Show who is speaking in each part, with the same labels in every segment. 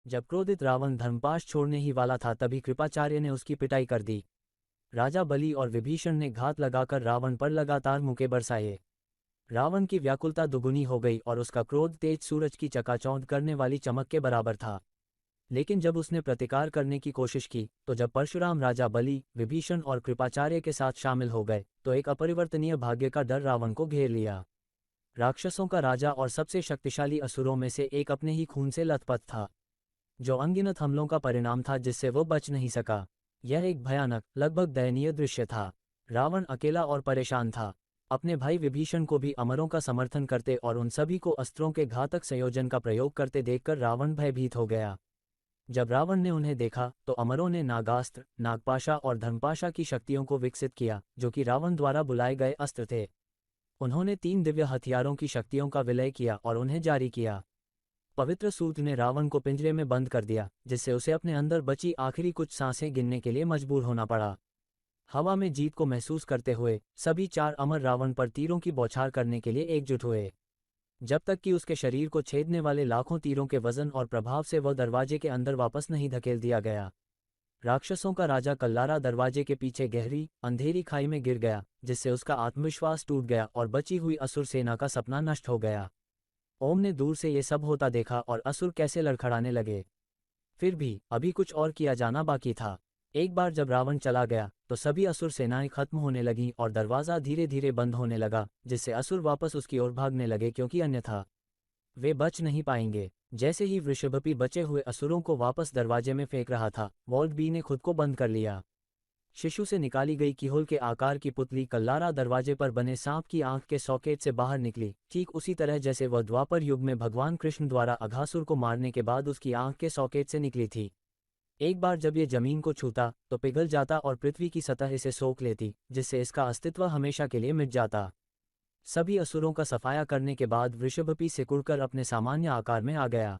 Speaker 1: जब क्रोधित रावण धर्मपाश छोड़ने ही वाला था तभी कृपाचार्य ने उसकी पिटाई कर दी। राजा बलि और विभीषण ने घात लगाकर रावण पर लगातार मुक्के बरसाए। रावण की व्याकुलता दुगुनी हो गई और उसका क्रोध तेज सूरज की चकाचौंध करने वाली चमक के बराबर था। लेकिन जब उसने प्रतिकार करने की कोशिश की तो जब परशुराम राजा बलि, विभीषण और कृपाचार्य के साथ शामिल हो गए तो एक अपरिवर्तनीय भाग्य का डर रावण को घेर लिया। राक्षसों का राजा और सबसे शक्तिशाली असुरों में से एक अपने ही खून से लथपथ था, जो अनगिनत हमलों का परिणाम था जिससे वो बच नहीं सका। यह एक भयानक, लगभग दयनीय दृश्य था। रावण अकेला और परेशान था। अपने भाई विभीषण को भी अमरों का समर्थन करते और उन सभी को अस्त्रों के घातक संयोजन का प्रयोग करते देखकर रावण भयभीत हो गया। जब रावण ने उन्हें देखा तो अमरों ने नागास्त्र, नागपाशा और धर्मपाशा की शक्तियों को विकसित किया, जो कि रावण द्वारा बुलाए गए अस्त्र थे। उन्होंने 3 दिव्य हथियारों की शक्तियों का विलय किया और उन्हें जारी किया। पवित्र सूत ने रावण को पिंजरे में बंद कर दिया, जिससे उसे अपने अंदर बची आखिरी कुछ सांसें गिनने के लिए मजबूर होना पड़ा। हवा में जीत को महसूस करते हुए सभी 4 अमर रावण पर तीरों की बौछार करने के लिए एकजुट हुए, जब तक कि उसके शरीर को छेदने वाले लाखों तीरों के वजन और प्रभाव से वह दरवाजे के अंदर वापस नहीं धकेल दिया गया। राक्षसों का राजा कल्लारा दरवाजे के पीछे गहरी, अंधेरी खाई में गिर गया, जिससे उसका आत्मविश्वास टूट गया और बची हुई असुर सेना का सपना नष्ट हो गया। ओम ने दूर से ये सब होता देखा और असुर कैसे लड़खड़ाने लगे। फिर भी अभी कुछ और किया जाना बाकी था। एक बार जब रावण चला गया तो सभी असुर सेनाएं खत्म होने लगीं और दरवाज़ा धीरे धीरे बंद होने लगा, जिससे असुर वापस उसकी ओर भागने लगे, क्योंकि अन्यथा वे बच नहीं पाएंगे। जैसे ही वृषभपि बचे हुए असुरों को वापस दरवाजे में फेंक रहा था, वॉल्ट बी ने खुद को बंद कर लिया। शिशु से निकाली गई कीहोल के आकार की पुतली कल्लारा दरवाजे पर बने सांप की आंख के सॉकेट से बाहर निकली, ठीक उसी तरह जैसे वह द्वापर युग में भगवान कृष्ण द्वारा अघासुर को मारने के बाद उसकी आंख के सॉकेट से निकली थी। एक बार जब ये जमीन को छूता तो पिघल जाता और पृथ्वी की सतह इसे सोख लेती, जिससे इसका अस्तित्व हमेशा के लिए मिट जाता। सभी असुरों का सफाया करने के बाद वृषभपि सिकुड़कर अपने सामान्य आकार में आ गया।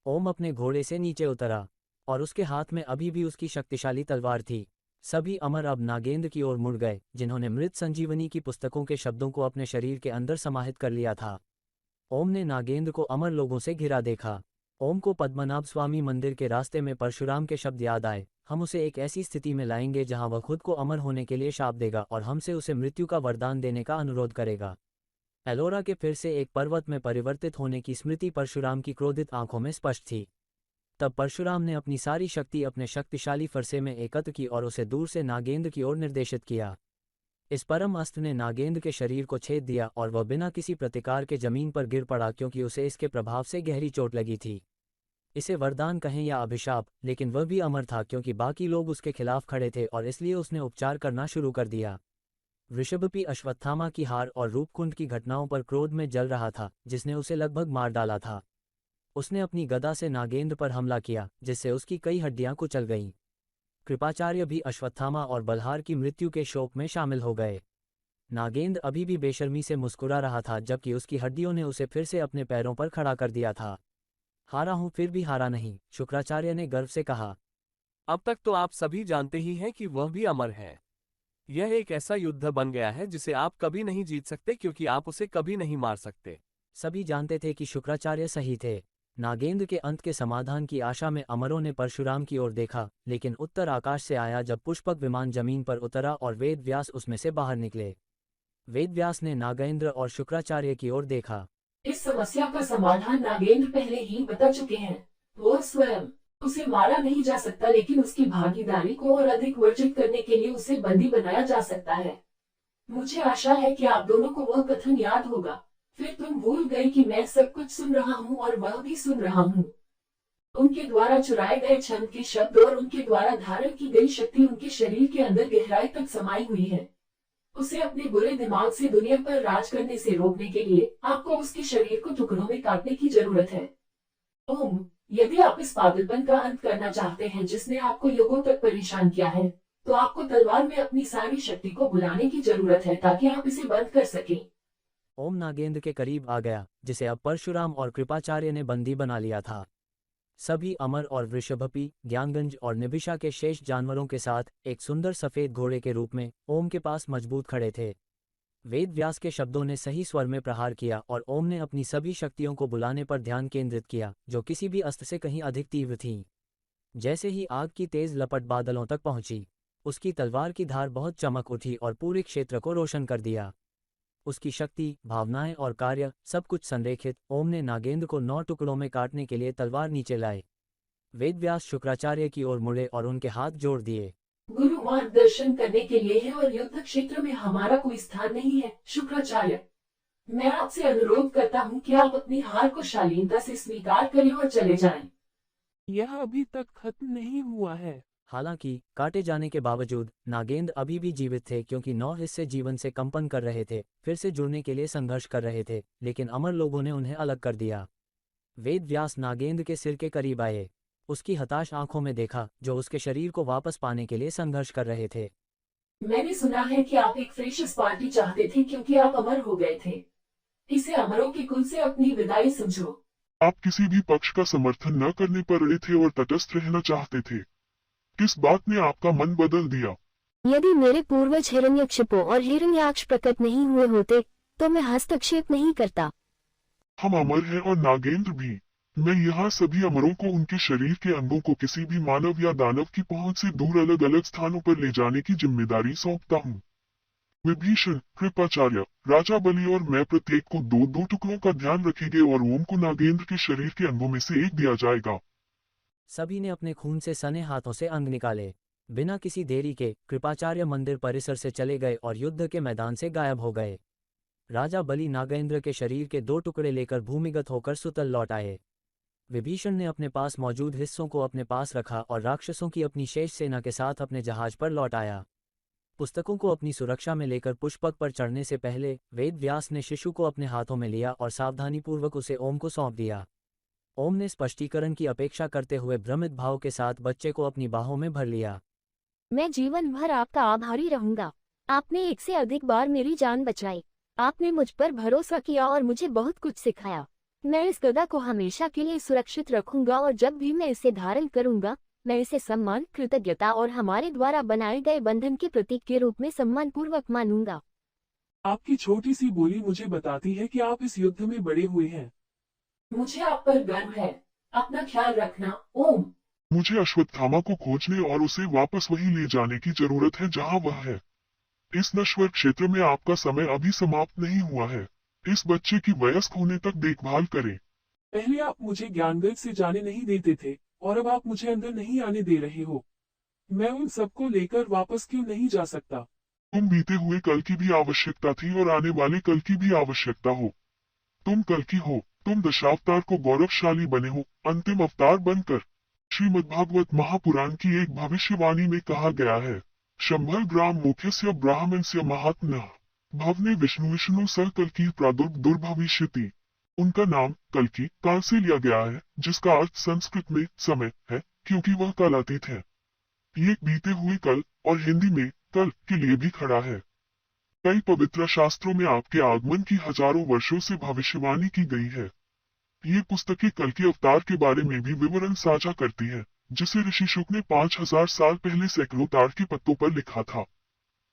Speaker 1: ओम अपने घोड़े से नीचे उतरा और उसके हाथ में अभी भी उसकी शक्तिशाली तलवार थी। सभी अमर अब नागेंद्र की ओर मुड़ गए, जिन्होंने मृत संजीवनी की पुस्तकों के शब्दों को अपने शरीर के अंदर समाहित कर लिया था। ओम ने नागेंद्र को अमर लोगों से घिरा देखा। ओम को पद्मनाभ स्वामी मंदिर के रास्ते में परशुराम के शब्द याद आए, हम उसे एक ऐसी स्थिति में लाएंगे जहां वह खुद को अमर होने के लिए शाप देगा और हमसे उसे मृत्यु का वरदान देने का अनुरोध करेगा। एलोरा के फिर से एक पर्वत में परिवर्तित होने की स्मृति परशुराम की क्रोधित आंखों में स्पष्ट थी। तब परशुराम ने अपनी सारी शक्ति अपने शक्तिशाली फरसे में एकत्र की और उसे दूर से नागेंद्र की ओर निर्देशित किया। इस परम अस्त्र ने नागेंद्र के शरीर को छेद दिया और वह बिना किसी प्रतिकार के जमीन पर गिर पड़ा, क्योंकि उसे इसके प्रभाव से गहरी चोट लगी थी। इसे वरदान कहें या अभिशाप, लेकिन वह भी अमर था क्योंकि बाकी लोग उसके खिलाफ खड़े थे और इसलिए उसने उपचार करना शुरू कर दिया। वृषभपि अश्वत्थामा की हार और रूपकुंड की घटनाओं पर क्रोध में जल रहा था, जिसने उसे लगभग मार डाला था। उसने अपनी गदा से नागेंद्र पर हमला किया, जिससे उसकी कई हड्डियां कुचल गईं। कृपाचार्य भी अश्वत्थामा और बलहार की मृत्यु के शोक में शामिल हो गए। नागेंद्र अभी भी बेशर्मी से मुस्कुरा रहा था, जबकि उसकी हड्डियों ने उसे फिर से अपने पैरों पर खड़ा कर दिया था। हारा हूं फिर भी हारा नहीं, शुक्राचार्य ने गर्व से कहा।
Speaker 2: अब तक तो आप सभी जानते ही हैं कि वह भी अमर है। यह एक ऐसा युद्ध बन गया है जिसे आप कभी नहीं जीत सकते, क्योंकि आप उसे कभी नहीं मार सकते।
Speaker 1: सभी जानते थे कि शुक्राचार्य सही थे। नागेंद्र के अंत के समाधान की आशा में अमरों ने परशुराम की ओर देखा, लेकिन उत्तर आकाश से आया जब पुष्पक विमान जमीन पर उतरा और वेद व्यास उसमें से बाहर निकले। वेद व्यास ने नागेंद्र और शुक्राचार्य की ओर देखा।
Speaker 3: इस समस्या का समाधान नागेंद्र पहले ही बता चुके हैं। वो स्वयं उसे मारा नहीं जा सकता, लेकिन उसकी भागीदारी को और अधिक वर्जित करने के लिए उसे बंदी बनाया जा सकता है। मुझे आशा है कि आप दोनों को वह कथन याद होगा, फिर तुम भूल गए कि मैं सब कुछ सुन रहा हूँ और वह भी सुन रहा हूँ। उनके द्वारा चुराए गए छंद के शब्द और उनके द्वारा धारण की गई शक्ति उनके शरीर के अंदर गहराई तक समाई हुई है। उसे अपने बुरे दिमाग से दुनिया पर राज करने से रोकने के लिए आपको उसके शरीर को टुकड़ों में काटने की जरूरत है। ओम, यदि आप इस पागलपन का अंत करना चाहते हैं जिसने आपको युगों तक परेशान किया है, तो आपको तलवार में अपनी सारी शक्ति को बुलाने की जरूरत है ताकि आप इसे बंद कर सकें।
Speaker 1: ओम नागेंद्र के करीब आ गया, जिसे अब परशुराम और कृपाचार्य ने बंदी बना लिया था। सभी अमर और वृषभपि, ज्ञानगंज और निबिषा के शेष जानवरों के साथ एक सुंदर सफेद घोड़े के रूप में ओम के पास मजबूत खड़े थे। वेद व्यास के शब्दों ने सही स्वर में प्रहार किया और ओम ने अपनी सभी शक्तियों को बुलाने पर ध्यान केंद्रित किया, जो किसी भी अस्त्र से कहीं अधिक तीव्र थीं। जैसे ही आग की तेज लपट बादलों तक पहुंची, उसकी तलवार की धार बहुत चमक उठी और पूरे क्षेत्र को रोशन कर दिया। उसकी शक्ति, भावनाएं और कार्य सब कुछ संरेखित। ओम ने नागेंद्र को 9 टुकड़ों में काटने के लिए तलवार नीचे लाए। वेदव्यास शुक्राचार्य की ओर मुड़े और उनके हाथ जोड़ दिए।
Speaker 3: गुरु मार्गदर्शन करने के लिए है और युद्ध क्षेत्र में हमारा कोई स्थान नहीं है। शुक्राचार्य, मैं आपसे अनुरोध करता हूँ कि आप अपनी हार को शालीनता से स्वीकार करें और चले जाएं।
Speaker 4: यह अभी तक खत्म नहीं हुआ है।
Speaker 1: हालांकि काटे जाने के बावजूद नागेंद्र अभी भी जीवित थे, क्योंकि 9 हिस्से जीवन से कंपन कर रहे थे, फिर से जुड़ने के लिए संघर्ष कर रहे थे, लेकिन अमर लोगों ने उन्हें अलग कर दिया। वेद व्यास नागेंद्र के सिर के करीब आए, उसकी हताश आंखों में देखा, जो उसके शरीर को वापस पाने के लिए संघर्ष कर रहे थे।
Speaker 3: मैंने सुना है कि आप एक फ्रेशर्स पार्टी चाहते थे क्योंकि आप अमर हो गए थे। इसे अमरों के कुल से अपनी विदाई समझो।
Speaker 5: आप किसी भी पक्ष का समर्थन न करने पर अड़े थे और तटस्थ रहना चाहते थे। किस बात ने आपका मन बदल दिया?
Speaker 6: यदि मेरे पूर्वज हिरण्यकशिपु और हिरण्याक्ष प्रकट नहीं हुए होते तो मैं हस्तक्षेप नहीं करता।
Speaker 5: हम अमर हैं और नागेंद्र भी। मैं यहाँ सभी अमरों को उनके शरीर के अंगों को किसी भी मानव या दानव की पहुंच से दूर अलग अलग स्थानों पर ले जाने की जिम्मेदारी सौंपता हूँ। विभीषण, कृपाचार्य, राजा बलि और मैं प्रत्येक को 2-2 टुकड़ों का ध्यान रखेंगे और ओम को नागेंद्र के शरीर के अंगों में से एक दिया जाएगा।
Speaker 1: सभी ने अपने खून से सने हाथों से अंग निकाले। बिना किसी देरी के कृपाचार्य मंदिर परिसर से चले गए और युद्ध के मैदान से गायब हो गए। राजा बलि नागेंद्र के शरीर के 2 टुकड़े लेकर भूमिगत होकर सुतल लौट आए। विभीषण ने अपने पास मौजूद हिस्सों को अपने पास रखा और राक्षसों की अपनी शेष सेना के साथ अपने जहाज पर लौट आया। पुस्तकों को अपनी सुरक्षा में लेकर पुष्पक पर चढ़ने से पहले वेद व्यास ने शिशु को अपने हाथों में लिया और सावधानीपूर्वक उसे ओम को सौंप दिया। ओम ने स्पष्टीकरण की अपेक्षा करते हुए भ्रमित भाव के साथ बच्चे को अपनी बाहों में भर लिया।
Speaker 6: मैं जीवन भर आपका आभारी रहूंगा। आपने एक से अधिक बार मेरी जान बचाई। आपने मुझ पर भरोसा किया और मुझे बहुत कुछ सिखाया। मैं इस गदा को हमेशा के लिए सुरक्षित रखूंगा और जब भी मैं इसे धारण करूंगा, मैं इसे सम्मान, कृतज्ञता और हमारे द्वारा बनाए गए बंधन के प्रतीक के रूप में सम्मानपूर्वक मानूंगा।
Speaker 4: आपकी छोटी सी बोली मुझे बताती है कि आप इस युद्ध में बड़े हुए हैं।
Speaker 3: मुझे आप पर गर्व है। अपना ख्याल रखना, ओम।
Speaker 5: मुझे अश्वत्थामा को खोजने और उसे वापस वहीं ले जाने की जरूरत है जहां वह है। इस नश्वर क्षेत्र में आपका समय अभी समाप्त नहीं हुआ है। इस बच्चे की वयस्क होने तक देखभाल करें।
Speaker 4: पहले आप मुझे ज्ञानगर्भ से जाने नहीं देते थे और अब आप मुझे अंदर नहीं आने दे रहे हो। मैं उन सबको लेकर वापस क्यों नहीं जा सकता?
Speaker 5: तुम बीते हुए कल की भी आवश्यकता थी और आने वाले कल की भी आवश्यकता हो। तुम कल की हो। तुम दशावतार को गौरवशाली बने हो, अंतिम अवतार बनकर। श्रीमद्भागवत महापुराण की एक भविष्यवाणी में कहा गया है, शंभर ग्राम मुख्यस्य ब्राह्मणस्य महात्मनः भवने विष्णु स कल्कि प्रादुर्भविष्यति। उनका नाम कल्कि काल से लिया गया है, जिसका अर्थ संस्कृत में समय है, क्योंकि वह कालातीत है। ये बीते हुए कल और हिंदी में कल के लिए भी खड़ा है। कई पवित्र शास्त्रों में आपके आगमन की हजारों वर्षों से भविष्यवाणी की गई है। ये पुस्तकें कल के अवतार के बारे में भी विवरण साझा करती है, जिसे ऋषि शुक ने 5000 साल पहले सैकड़ों ताड़ के पत्तों पर लिखा था।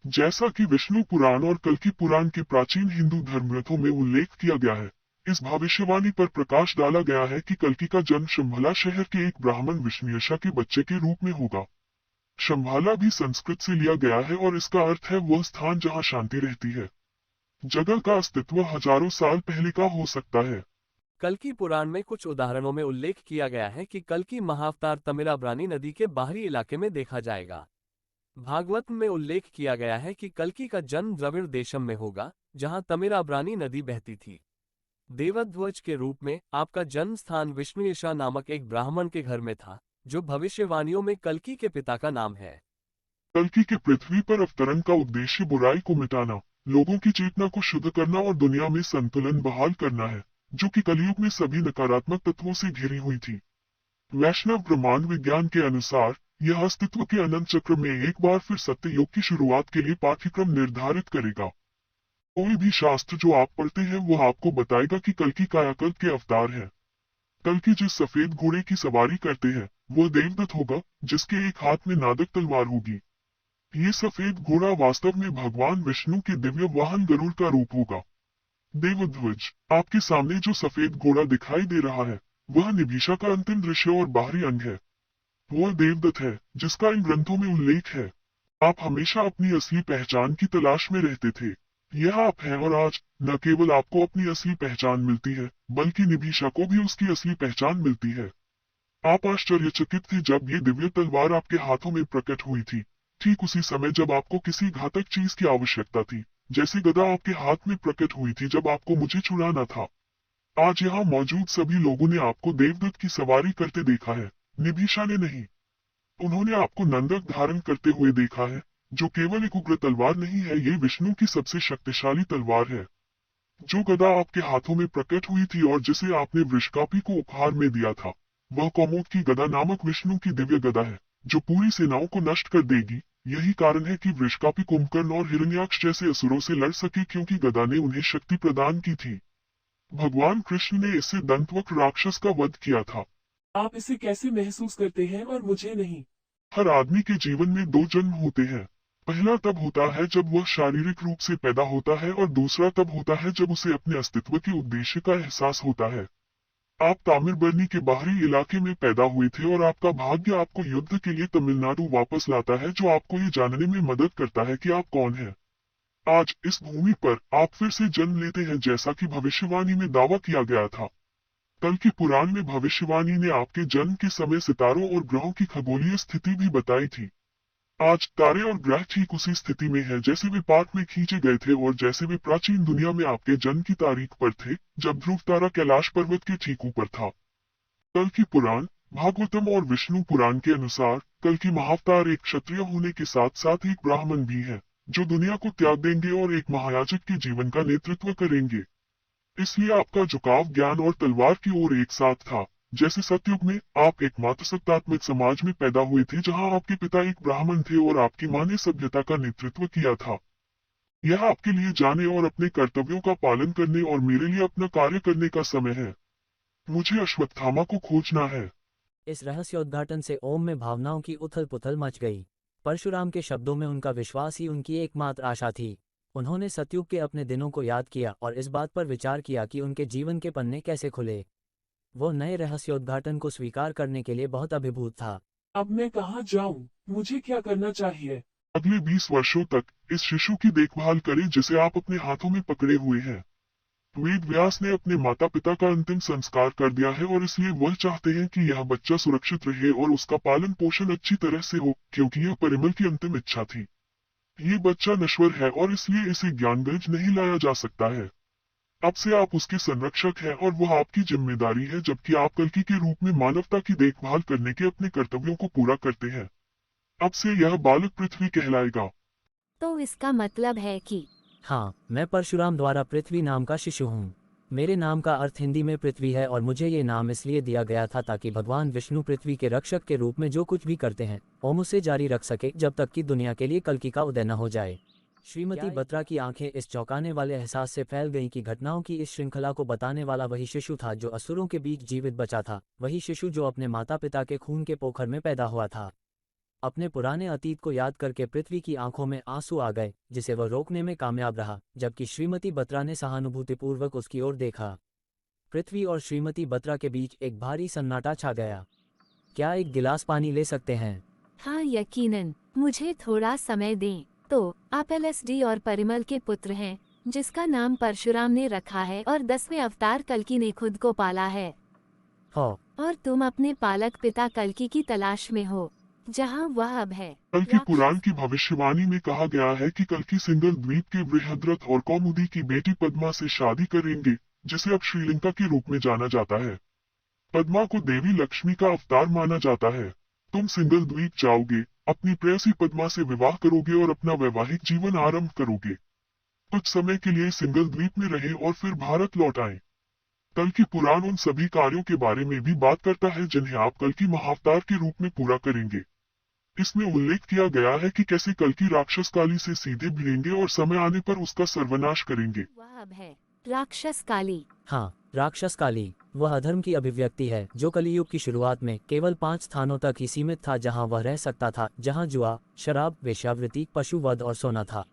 Speaker 5: जैसा कि विष्णु पुराण और कल्कि पुराण के प्राचीन हिंदू धर्मग्रंथों में उल्लेख किया गया है, इस भविष्यवाणी पर प्रकाश डाला गया है कि कल्कि का जन्म शंभला शहर के एक ब्राह्मण विष्णुयशा के बच्चे के रूप में होगा। शंभाला भी संस्कृत से लिया गया है और इसका अर्थ है वह स्थान जहां शांति रहती है। जगह का अस्तित्व हजारों साल पहले का हो सकता है।
Speaker 2: कल्कि पुराण में कुछ उदाहरणों में उल्लेख किया गया है कि कल्कि महाअवतार तमिराब्रानी नदी के बाहरी इलाके में देखा जाएगा। भागवत में उल्लेख किया गया है कि कल्कि का जन्म द्रविड़ देशम में होगा, जहां तमिराब्रानी नदी बहती थी। देवध्वज के रूप में आपका जन्म स्थान विष्णुयशा नामक एक ब्राह्मण के घर में था, जो भविष्यवाणियों में कल्कि के पिता का नाम है।
Speaker 5: कल्कि के पृथ्वी पर अवतरण का उद्देश्य बुराई को मिटाना, लोगों की चेतना को शुद्ध करना और दुनिया में संतुलन बहाल करना है, जो कि कलयुग में सभी नकारात्मक तत्वों से घिरी हुई थी। वैष्णव ब्रह्मांड विज्ञान के अनुसार यह अस्तित्व के अनंत चक्र में एक बार फिर सत्य युग की शुरुआत के लिए पाठ्यक्रम निर्धारित करेगा। कोई भी शास्त्र जो आप पढ़ते हैं वह आपको बताएगा कि कल्कि कायाकल्प के अवतार है। कल्कि जिस सफेद घोड़े की सवारी करते हैं वह देवदत्त होगा, जिसके एक हाथ में नादक तलवार होगी। ये सफेद घोड़ा वास्तव में भगवान विष्णु के दिव्य वाहन गरुड़ का रूप होगा। देवध्वज, आपके सामने जो सफेद घोड़ा दिखाई दे रहा है वह निभीषा का अंतिम दृश्य और बाहरी अंग है। वह देवदत्त है जिसका इन ग्रंथों में उल्लेख है। आप हमेशा अपनी असली पहचान की तलाश में रहते थे। यह आप हैं और आज न केवल आपको अपनी असली पहचान मिलती है बल्कि निभीषा को भी उसकी असली पहचान मिलती है। आप आश्चर्यचकित थे जब ये दिव्य तलवार आपके हाथों में प्रकट हुई थी, ठीक उसी समय जब आपको किसी घातक चीज की आवश्यकता थी, जैसे गदा आपके हाथ में प्रकट हुई थी जब आपको मुझे छुड़ाना था। आज यहाँ मौजूद सभी लोगों ने आपको देवदत्त की सवारी करते देखा है, निभीषा ने नहीं। उन्होंने आपको नंदक धारण करते हुए देखा है, जो केवल एक उग्र तलवार नहीं है, ये विष्णु की सबसे शक्तिशाली तलवार है। जो गदा आपके हाथों में प्रकट हुई थी और जिसे आपने वृषकापी को उपहार में दिया था, वह कौमुद की गदा नामक विष्णु की दिव्य गदा है, जो पूरी सेनाओं को नष्ट कर देगी। यही कारण है कि वृषकापी कुंभकर्ण और हिरण्याक्ष जैसे असुरों से लड़ सके, क्योंकि गदा ने उन्हें शक्ति प्रदान की थी। भगवान कृष्ण ने इससे दंतवक्र राक्षस का वध किया था।
Speaker 4: आप इसे कैसे महसूस करते हैं और मुझे नहीं?
Speaker 5: हर आदमी के जीवन में दो जन्म होते हैं। पहला तब होता है जब वह शारीरिक रूप से पैदा होता है और दूसरा तब होता है जब उसे अपने अस्तित्व के उद्देश्य का एहसास होता है। आप तामिरबरनी के बाहरी इलाके में पैदा हुए थे और आपका भाग्य आपको युद्ध के लिए तमिलनाडु वापस लाता है, जो आपको ये जानने में मदद करता है कि आप कौन हैं। आज इस भूमि पर आप फिर से जन्म लेते हैं, जैसा कि भविष्यवाणी में दावा किया गया था। कल के पुराण में भविष्यवाणी ने आपके जन्म के समय सितारों और ग्रहों की खगोलीय स्थिति भी बताई थी। आज तारे और ग्रह ठीक उसी स्थिति में है जैसे वे पार्क में खींचे गए थे और जैसे वे प्राचीन दुनिया में आपके जन्म की तारीख पर थे, जब ध्रुव तारा कैलाश पर्वत के ठीक ऊपर था। कल की पुराण, भागवतम और विष्णु पुराण के अनुसार कल की महाअवतार एक क्षत्रिय होने के साथ साथ एक ब्राह्मण भी है, जो दुनिया को त्याग देंगे और एक महायाजक के जीवन का नेतृत्व करेंगे। इसलिए आपका झुकाव ज्ञान और तलवार की ओर एक साथ था। जैसे सतयुग में आप एक मातृसत्तात्मक समाज में पैदा हुए थे, जहां आपके पिता एक ब्राह्मण थे और आपकी मां ने सभ्यता का नेतृत्व किया था। यह आपके लिए जाने और अपने कर्तव्यों का पालन करने और मेरे लिए अपना कार्य करने का समय है। मुझे अश्वत्थामा को खोजना है।
Speaker 1: इस रहस्योद्घाटन से ओम में भावनाओं की उथल पुथल मच गई। परशुराम के शब्दों में उनका विश्वास ही उनकी एकमात्र आशा थी। उन्होंने सतयुग के अपने दिनों को याद किया और इस बात पर विचार किया कि उनके जीवन के पन्ने कैसे खुले। वो नए रहस्योद्घाटन को स्वीकार करने के लिए बहुत अभिभूत था।
Speaker 4: अब मैं कहाँ जाऊँ? मुझे क्या करना चाहिए?
Speaker 5: अगले 20 वर्षों तक इस शिशु की देखभाल करें जिसे आप अपने हाथों में पकड़े हुए हैं। वेद व्यास ने अपने माता पिता का अंतिम संस्कार कर दिया है और इसलिए वह चाहते हैं कि यह बच्चा सुरक्षित रहे और उसका पालन पोषण अच्छी तरह से हो, क्योंकि यह परिमल की अंतिम इच्छा थी। ये बच्चा नश्वर है और इसलिए इसे ज्ञानगंज नहीं लाया जा सकता है। अब से आप उसके संरक्षक हैं और वह आपकी जिम्मेदारी है, जबकि आप कल्कि के रूप में मानवता की देखभाल करने के अपने कर्तव्यों को पूरा करते हैं। अब से यह बालक पृथ्वी कहलाएगा।
Speaker 6: तो इसका मतलब है कि
Speaker 1: हाँ, मैं परशुराम द्वारा पृथ्वी नाम का शिशु हूँ। मेरे नाम का अर्थ हिंदी में पृथ्वी है और मुझे ये नाम इसलिए दिया गया था ताकि भगवान विष्णु पृथ्वी के रक्षक के रूप में जो कुछ भी करते हैं ओम उसे जारी रख सके जब तक कि दुनिया के लिए कल्कि का उदय न हो जाए। श्रीमती बत्रा की आंखें इस चौंकाने वाले एहसास से फैल गईं कि घटनाओं की इस श्रृंखला को बताने वाला वही शिशु था जो असुरों के बीच जीवित बचा था, वही शिशु जो अपने माता पिता के खून के पोखर में पैदा हुआ था। अपने पुराने अतीत को याद करके पृथ्वी की आंखों में आंसू आ गए, जिसे वह रोकने में कामयाब रहा, जबकि श्रीमती बत्रा ने सहानुभूतिपूर्वक उसकी ओर देखा। पृथ्वी और श्रीमती बत्रा के बीच एक भारी सन्नाटा छा गया। क्या एक गिलास पानी ले सकते हैं?
Speaker 6: हाँ यकीनन, मुझे थोड़ा समय दें। तो आप LSD और परिमल के पुत्र हैं, जिसका नाम परशुराम ने रखा है और 10वें अवतार कल्कि ने खुद को पाला है।
Speaker 1: हो,
Speaker 6: और तुम अपने पालक पिता कल्कि की तलाश में हो, जहाँ वह अब है।
Speaker 5: कल्कि पुराण की भविष्यवाणी में कहा गया है कि कल्कि सिंगल द्वीप के बृहद्रथ और कौमुदी की बेटी पद्मा से शादी करेंगे, जिसे अब श्रीलंका के रूप में जाना जाता है। पद्मा को देवी लक्ष्मी का अवतार माना जाता है। तुम सिंगल द्वीप जाओगे, अपनी प्रेयसी पद्मा से विवाह करोगे और अपना वैवाहिक जीवन आरंभ करोगे। कुछ समय के लिए सिंगल द्वीप में रहे और फिर भारत लौट आए। कल्कि पुराण उन सभी कार्यों के बारे में भी बात करता है जिन्हें आप कल्कि महाअवतार के रूप में पूरा करेंगे। इसमें उल्लेख किया गया है कि कैसे कल्कि राक्षस काली से सीधे भिड़ेंगे और समय आने पर उसका सर्वनाश करेंगे।
Speaker 6: वह अब है राक्षस काली।
Speaker 1: हाँ, राक्षस काली वह अधर्म की अभिव्यक्ति है जो कलियुग की शुरुआत में केवल 5 स्थानों तक ही सीमित था जहां वह रह सकता था, जहां जुआ, शराब, वेश्यावृत्ति, पशुवध और सोना था।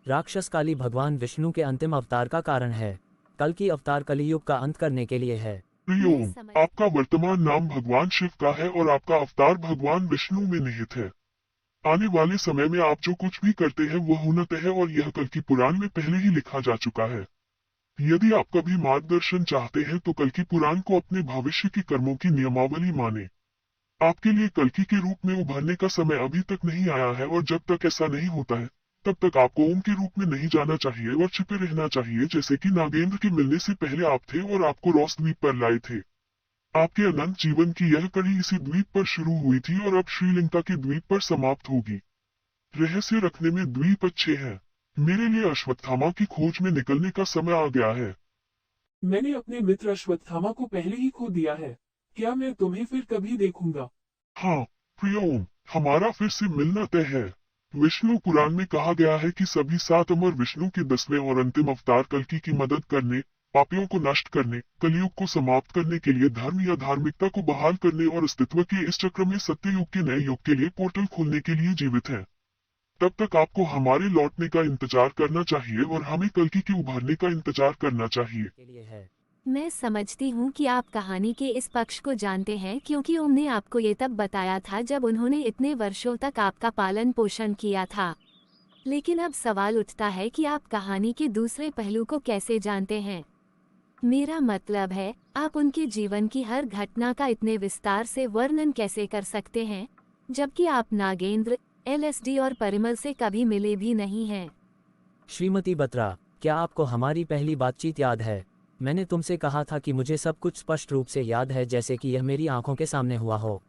Speaker 1: राक्षस काली भगवान विष्णु के अंतिम अवतार का कारण है। कल की अवतार कलियुग का अंत करने के लिए है।
Speaker 5: हरिओम, आपका वर्तमान नाम भगवान शिव का है और आपका अवतार भगवान विष्णु में निहित है। आने वाले समय में आप जो कुछ भी करते हैं वह उन्नत है और यह कल की पुराण में पहले ही लिखा जा चुका है। यदि आप कभी मार्गदर्शन चाहते हैं तो कल की पुराण को अपने भविष्य की कर्मों की नियमावली माने। आपके लिए कल्कि के रूप में उभरने का समय अभी तक नहीं आया है और जब तक ऐसा नहीं होता है तब तक आपको ओम के रूप में नहीं जाना चाहिए और छिपे रहना चाहिए, जैसे कि नागेंद्र के मिलने से पहले आप थे और आपको रॉस द्वीप पर लाए थे। आपके अनंत जीवन की यह कड़ी इसी द्वीप पर शुरू हुई थी और अब श्रीलंका के द्वीप पर समाप्त होगी। रहस्य रखने में द्वीप अच्छे हैं। मेरे लिए अश्वत्थामा की खोज में निकलने का समय आ गया है।
Speaker 4: मैंने अपने मित्र अश्वत्थामा को पहले ही खो दिया है। क्या मैं तुम्हें फिर कभी देखूंगा?
Speaker 5: हाँ प्रियोम, हमारा फिर से मिलना तय है। विष्णु पुराण में कहा गया है कि सभी 7 अमर विष्णु के 10वें और अंतिम अवतार कल्कि की मदद करने, पापियों को नष्ट करने, कलयुग को समाप्त करने के लिए धर्म या धार्मिकता को बहाल करने और अस्तित्व के इस चक्र में सत्य युग के नए युग के लिए पोर्टल खोलने के लिए जीवित है। तब तक आपको हमारे लौटने का इंतजार करना चाहिए और हमें कल्कि के उभरने का इंतजार करना चाहिए।
Speaker 6: मैं समझती हूँ कि आप कहानी के इस पक्ष को जानते हैं क्योंकि ओम ने आपको ये तब बताया था जब उन्होंने इतने वर्षों तक आपका पालन पोषण किया था। लेकिन अब सवाल उठता है कि आप कहानी के दूसरे पहलू को कैसे जानते हैं। मेरा मतलब है, आप उनके जीवन की हर घटना का इतने विस्तार से वर्णन कैसे कर सकते हैं, जबकि आप नागेंद्र, LSD और परिमल से कभी मिले भी नहीं हैं।
Speaker 1: श्रीमती बत्रा, क्या आपको हमारी पहली बातचीत याद है? मैंने तुमसे कहा था कि मुझे सब कुछ स्पष्ट रूप से याद है, जैसे कि यह मेरी आंखों के सामने हुआ हो।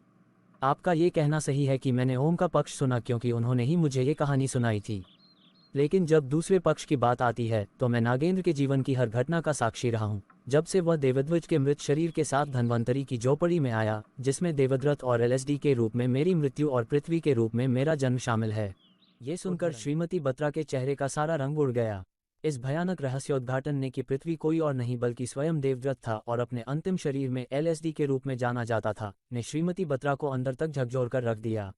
Speaker 1: आपका ये कहना सही है कि मैंने ओम का पक्ष सुना क्योंकि उन्होंने ही मुझे ये कहानी सुनाई थी। लेकिन जब दूसरे पक्ष की बात आती है तो मैं नागेंद्र के जीवन की हर घटना का साक्षी रहा हूँ, जब से वह देवध्वज के मृत शरीर के साथ धन्वंतरी की झोपड़ी में आया, जिसमें देवद्रथ और LSD के रूप में मेरी मृत्यु और पृथ्वी के रूप में मेरा जन्म शामिल है। ये सुनकर श्रीमती बत्रा के चेहरे का सारा रंग उड़ गया। इस भयानक रहस्योद्घाटन ने कि पृथ्वी कोई और नहीं बल्कि स्वयं देवव्रत था और अपने अंतिम शरीर में LSD के रूप में जाना जाता था, ने श्रीमती बत्रा को अंदर तक झकझोर कर रख दिया।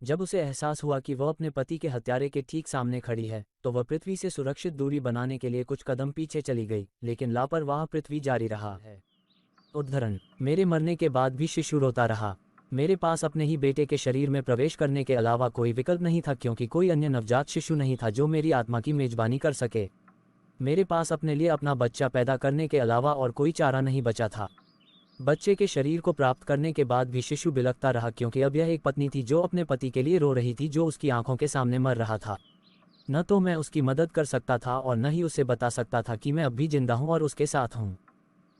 Speaker 1: जब उसे एहसास हुआ कि वह अपने पति के हत्यारे के ठीक सामने खड़ी है, तो वह पृथ्वी से सुरक्षित दूरी बनाने के लिए कुछ कदम पीछे चली गई, लेकिन लापरवाह पृथ्वी जारी रहा है। उद्धरण, मेरे मरने के बाद भी शिशु रोता रहा। मेरे पास अपने ही बेटे के शरीर में प्रवेश करने के अलावा कोई विकल्प नहीं था, क्योंकि कोई अन्य नवजात शिशु नहीं था जो मेरी आत्मा की मेजबानी कर सके। मेरे पास अपने लिए अपना बच्चा पैदा करने के अलावा और कोई चारा नहीं बचा था। बच्चे के शरीर को प्राप्त करने के बाद भी शिशु बिलखता रहा, क्योंकि अब यह एक पत्नी थी जो अपने पति के लिए रो रही थी, जो उसकी आंखों के सामने मर रहा था। न तो मैं उसकी मदद कर सकता था और न ही उसे बता सकता था कि मैं अब भी जिंदा हूँ और उसके साथ हूँ।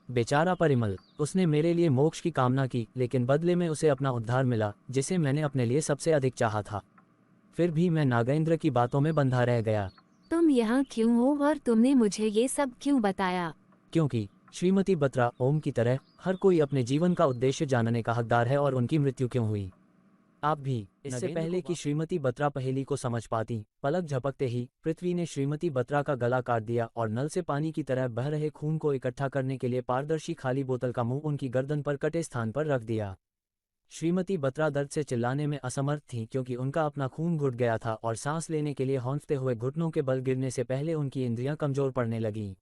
Speaker 1: बेचारा परिमल, उसने मेरे लिए मोक्ष की कामना की, लेकिन बदले में उसे अपना उद्धार मिला, जिसे मैंने अपने लिए सबसे अधिक चाहा था। फिर भी मैं नागेंद्र की बातों में बंधा रह गया।
Speaker 6: तुम यहाँ क्यों हो और तुमने मुझे ये सब क्यों बताया?
Speaker 1: क्योंकि श्रीमती बत्रा, ओम की तरह हर कोई अपने जीवन का उद्देश्य जानने का हकदार है और उनकी मृत्यु क्यों हुई। आप भी। इससे पहले कि श्रीमती बत्रा पहेली को समझ पाती, पलक झपकते ही पृथ्वी ने श्रीमती बत्रा का गला काट दिया और नल से पानी की तरह बह रहे खून को इकट्ठा करने के लिए पारदर्शी खाली बोतल का मुंह उनकी गर्दन पर कटे स्थान पर रख दिया। श्रीमती बत्रा दर्द से चिल्लाने में असमर्थ थीं, क्योंकि उनका अपना खून घुट गया था और सांस लेने के लिए हौंफते हुए घुटनों के बल गिरने से पहले उनकी इंद्रियां कमजोर पड़ने लगीं।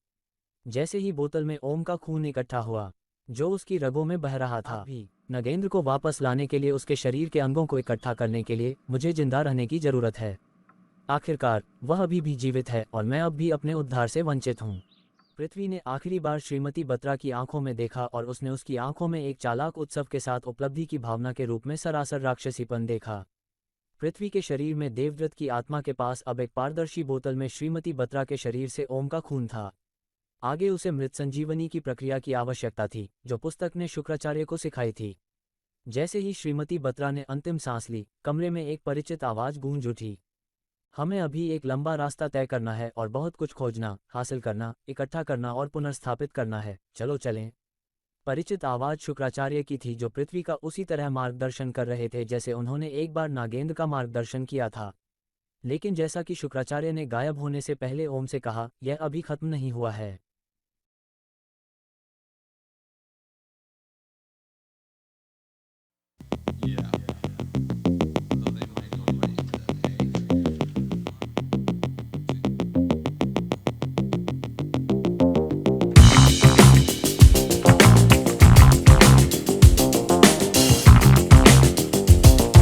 Speaker 1: जैसे ही बोतल में ओम का खून इकट्ठा हुआ, जो उसकी रगों में बह रहा था, नागेंद्र को वापस लाने के लिए, उसके शरीर के अंगों को इकट्ठा करने के लिए मुझे जिंदा रहने की जरूरत है। आखिरकार वह अभी भी जीवित है और मैं अब भी अपने उद्धार से वंचित हूँ। पृथ्वी ने आखिरी बार श्रीमती बत्रा की आंखों में देखा और उसने उसकी आंखों में एक चालाक उत्सव के साथ उपलब्धि की भावना के रूप में सरासर राक्षसीपन देखा। पृथ्वी के शरीर में देवव्रत की आत्मा के पास अब एक पारदर्शी बोतल में श्रीमती बत्रा के शरीर से ओम का खून था। आगे उसे मृत संजीवनी की प्रक्रिया की आवश्यकता थी, जो पुस्तक ने शुक्राचार्य को सिखाई थी। जैसे ही श्रीमती बत्रा ने अंतिम सांस ली, कमरे में एक परिचित आवाज गूंज उठी। हमें अभी एक लंबा रास्ता तय करना है और बहुत कुछ खोजना, हासिल करना, इकट्ठा करना और पुनर्स्थापित करना है। चलो चलें। परिचित आवाज शुक्राचार्य की थी, जो पृथ्वी का उसी तरह मार्गदर्शन कर रहे थे जैसे उन्होंने एक बार नागेंद्र का मार्गदर्शन किया था। लेकिन जैसा कि शुक्राचार्य ने गायब होने से पहले ओम से कहा, यह अभी खत्म नहीं हुआ है।
Speaker 7: Yeah.